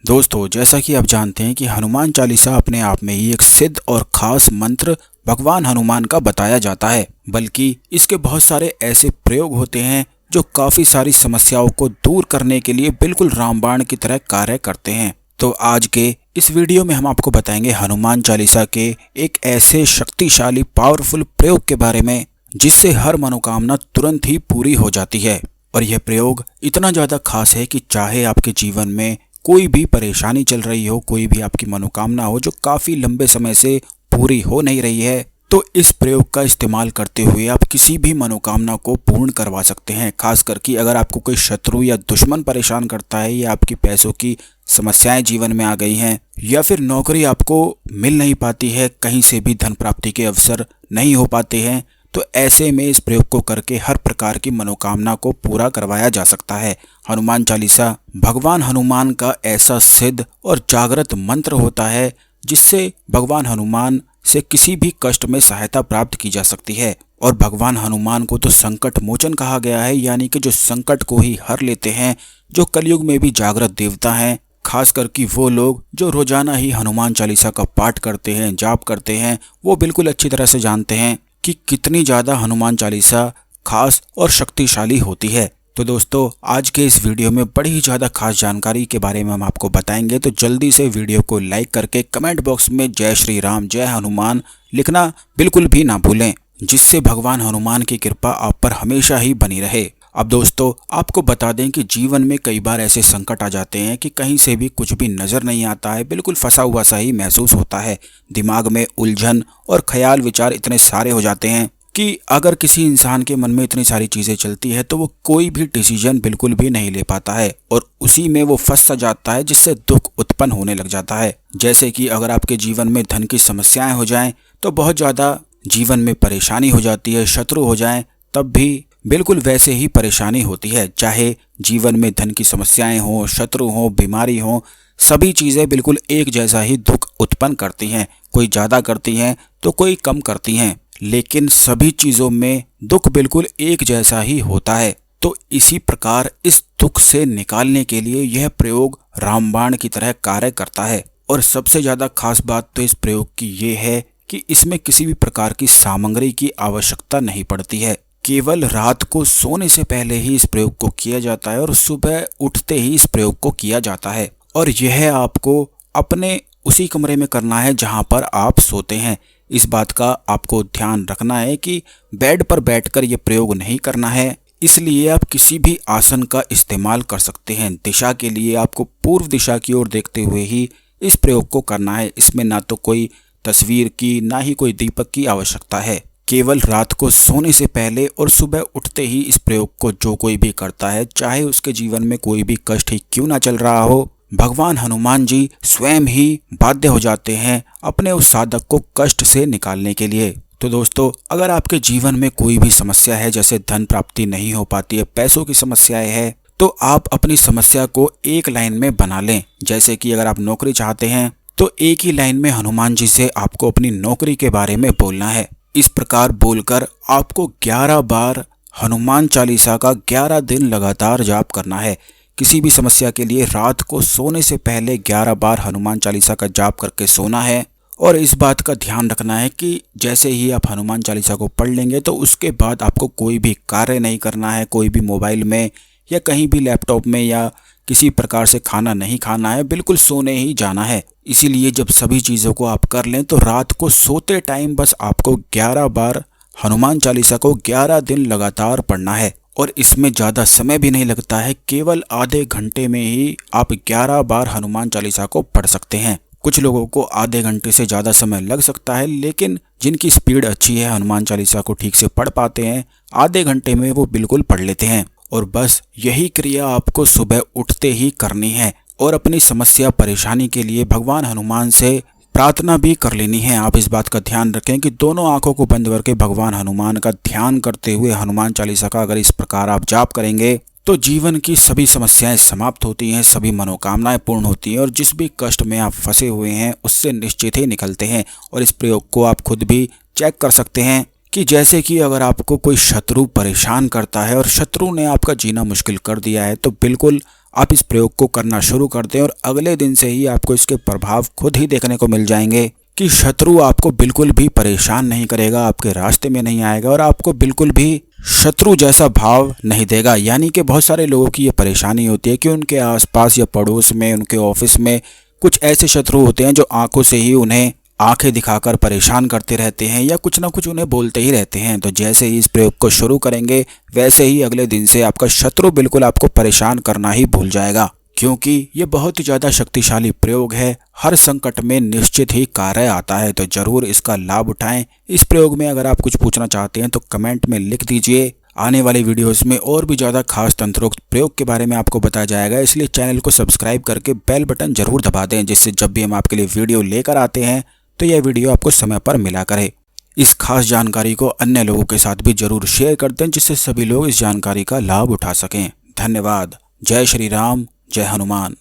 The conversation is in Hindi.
दोस्तों, जैसा कि आप जानते हैं कि हनुमान चालीसा अपने आप में ही एक सिद्ध और खास मंत्र भगवान हनुमान का बताया जाता है। बल्कि इसके बहुत सारे ऐसे प्रयोग होते हैं जो काफी सारी समस्याओं को दूर करने के लिए बिल्कुल रामबाण की तरह कार्य करते हैं। तो आज के इस वीडियो में हम आपको बताएंगे हनुमान चालीसा के एक ऐसे शक्तिशाली पावरफुल प्रयोग के बारे में जिससे हर मनोकामना तुरंत ही पूरी हो जाती है। और यह प्रयोग इतना ज्यादा खास है कि चाहे आपके जीवन में कोई भी परेशानी चल रही हो, कोई भी आपकी मनोकामना हो जो काफी लंबे समय से पूरी हो नहीं रही है, तो इस प्रयोग का इस्तेमाल करते हुए आप किसी भी मनोकामना को पूर्ण करवा सकते हैं। खास करके अगर आपको कोई शत्रु या दुश्मन परेशान करता है, या आपकी पैसों की समस्याएं जीवन में आ गई हैं, या फिर नौकरी आपको मिल नहीं पाती है, कहीं से भी धन प्राप्ति के अवसर नहीं हो पाते हैं, तो ऐसे में इस प्रयोग को करके हर प्रकार की मनोकामना को पूरा करवाया जा सकता है। हनुमान चालीसा भगवान हनुमान का ऐसा सिद्ध और जागृत मंत्र होता है जिससे भगवान हनुमान से किसी भी कष्ट में सहायता प्राप्त की जा सकती है। और भगवान हनुमान को तो संकट मोचन कहा गया है, यानी कि जो संकट को ही हर लेते हैं, जो कलयुग में भी जागृत देवता हैं। खास करके वो लोग जो रोजाना ही हनुमान चालीसा का पाठ करते हैं, जाप करते हैं, वो बिल्कुल अच्छी तरह से जानते हैं कि कितनी ज़्यादा हनुमान चालीसा खास और शक्तिशाली होती है। तो दोस्तों, आज के इस वीडियो में बड़ी ही ज़्यादा खास जानकारी के बारे में हम आपको बताएंगे। तो जल्दी से वीडियो को लाइक करके कमेंट बॉक्स में जय श्री राम, जय हनुमान लिखना बिल्कुल भी ना भूलें, जिससे भगवान हनुमान की कृपा आप पर हमेशा ही बनी रहे। अब दोस्तों, आपको बता दें कि जीवन में कई बार ऐसे संकट आ जाते हैं कि कहीं से भी कुछ भी नज़र नहीं आता है, बिल्कुल फंसा हुआ सा ही महसूस होता है। दिमाग में उलझन और ख्याल विचार इतने सारे हो जाते हैं कि अगर किसी इंसान के मन में इतनी सारी चीज़ें चलती है तो वो कोई भी डिसीजन बिल्कुल भी नहीं ले पाता है, और उसी में वो फंस सा जाता है, जिससे दुख उत्पन्न होने लग जाता है। जैसे कि अगर आपके जीवन में धन की समस्याएं हो जाएं तो बहुत ज़्यादा जीवन में परेशानी हो जाती है, शत्रु हो जाएं तब भी बिल्कुल वैसे ही परेशानी होती है। चाहे जीवन में धन की समस्याएं हों, शत्रु हों, बीमारी हों, सभी चीज़ें बिल्कुल एक जैसा ही दुख उत्पन्न करती हैं। कोई ज़्यादा करती हैं तो कोई कम करती हैं, लेकिन सभी चीज़ों में दुख बिल्कुल एक जैसा ही होता है। तो इसी प्रकार इस दुख से निकालने के लिए यह प्रयोग रामबाण की तरह कार्य करता है। और सबसे ज़्यादा खास बात तो इस प्रयोग की ये है कि इसमें किसी भी प्रकार की सामग्री की आवश्यकता नहीं पड़ती है। केवल रात को सोने से पहले ही इस प्रयोग को किया जाता है और सुबह उठते ही इस प्रयोग को किया जाता है। और यह आपको अपने उसी कमरे में करना है जहां पर आप सोते हैं। इस बात का आपको ध्यान रखना है कि बेड पर बैठकर यह प्रयोग नहीं करना है, इसलिए आप किसी भी आसन का इस्तेमाल कर सकते हैं। दिशा के लिए आपको पूर्व दिशा की ओर देखते हुए ही इस प्रयोग को करना है। इसमें ना तो कोई तस्वीर की, ना ही कोई दीपक की आवश्यकता है। केवल रात को सोने से पहले और सुबह उठते ही इस प्रयोग को जो कोई भी करता है, चाहे उसके जीवन में कोई भी कष्ट ही क्यों ना चल रहा हो, भगवान हनुमान जी स्वयं ही बाध्य हो जाते हैं अपने उस साधक को कष्ट से निकालने के लिए। तो दोस्तों, अगर आपके जीवन में कोई भी समस्या है, जैसे धन प्राप्ति नहीं हो पाती है, पैसों की समस्याएं है, तो आप अपनी समस्या को एक लाइन में बना लें। जैसे कि अगर आप नौकरी चाहते हैं तो एक ही लाइन में हनुमान जी से आपको अपनी नौकरी के बारे में बोलना है। इस प्रकार बोलकर आपको 11 बार हनुमान चालीसा का 11 दिन लगातार जाप करना है। किसी भी समस्या के लिए रात को सोने से पहले 11 बार हनुमान चालीसा का जाप करके सोना है। और इस बात का ध्यान रखना है कि जैसे ही आप हनुमान चालीसा को पढ़ लेंगे तो उसके बाद आपको कोई भी कार्य नहीं करना है, कोई भी मोबाइल में या कहीं भी लैपटॉप में या किसी प्रकार से खाना नहीं खाना है, बिल्कुल सोने ही जाना है। इसीलिए जब सभी चीज़ों को आप कर लें तो रात को सोते टाइम बस आपको 11 बार हनुमान चालीसा को 11 दिन लगातार पढ़ना है। और इसमें ज़्यादा समय भी नहीं लगता है, केवल आधे घंटे में ही आप 11 बार हनुमान चालीसा को पढ़ सकते हैं। कुछ लोगों को आधे घंटे से ज़्यादा समय लग सकता है, लेकिन जिनकी स्पीड अच्छी है, हनुमान चालीसा को ठीक से पढ़ पाते हैं, आधे घंटे में वो बिल्कुल पढ़ लेते हैं। और बस यही क्रिया आपको सुबह उठते ही करनी है। और अपनी समस्या परेशानी के लिए भगवान हनुमान से प्रार्थना भी कर लेनी है। आप इस बात का ध्यान रखें कि दोनों आंखों को बंद करके भगवान हनुमान का ध्यान करते हुए हनुमान चालीसा का अगर इस प्रकार आप जाप करेंगे तो जीवन की सभी समस्याएं समाप्त होती हैं, सभी मनोकामनाएं पूर्ण होती हैं, और जिस भी कष्ट में आप फंसे हुए हैं उससे निश्चित ही निकलते हैं। और इस प्रयोग को आप खुद भी चेक कर सकते हैं कि जैसे कि अगर आपको कोई शत्रु परेशान करता है और शत्रु ने आपका जीना मुश्किल कर दिया है, तो बिल्कुल आप इस प्रयोग को करना शुरू कर दें और अगले दिन से ही आपको इसके प्रभाव खुद ही देखने को मिल जाएंगे कि शत्रु आपको बिल्कुल भी परेशान नहीं करेगा, आपके रास्ते में नहीं आएगा और आपको बिल्कुल भी शत्रु जैसा भाव नहीं देगा। यानी कि बहुत सारे लोगों की ये परेशानी होती है कि उनके आसपास या पड़ोस में, उनके ऑफिस में कुछ ऐसे शत्रु होते हैं जो आंखों से ही उन्हें आंखें दिखाकर परेशान करते रहते हैं या कुछ ना कुछ उन्हें बोलते ही रहते हैं। तो जैसे ही इस प्रयोग को शुरू करेंगे वैसे ही अगले दिन से आपका शत्रु बिल्कुल आपको परेशान करना ही भूल जाएगा, क्योंकि ये बहुत ही ज़्यादा शक्तिशाली प्रयोग है। हर संकट में निश्चित ही कार्य आता है, तो जरूर इसका लाभ उठाएं। इस प्रयोग में अगर आप कुछ पूछना चाहते हैं तो कमेंट में लिख दीजिए। आने वाली वीडियोस में और भी ज़्यादा खास तंत्रोक्त प्रयोग के बारे में आपको बताया जाएगा, इसलिए चैनल को सब्सक्राइब करके बेल बटन जरूर दबा दें, जिससे जब भी हम आपके लिए वीडियो लेकर आते हैं तो यह वीडियो आपको समय पर मिला करे। इस खास जानकारी को अन्य लोगों के साथ भी जरूर शेयर कर दें, जिससे सभी लोग इस जानकारी का लाभ उठा सकें। धन्यवाद। जय श्री राम, जय हनुमान।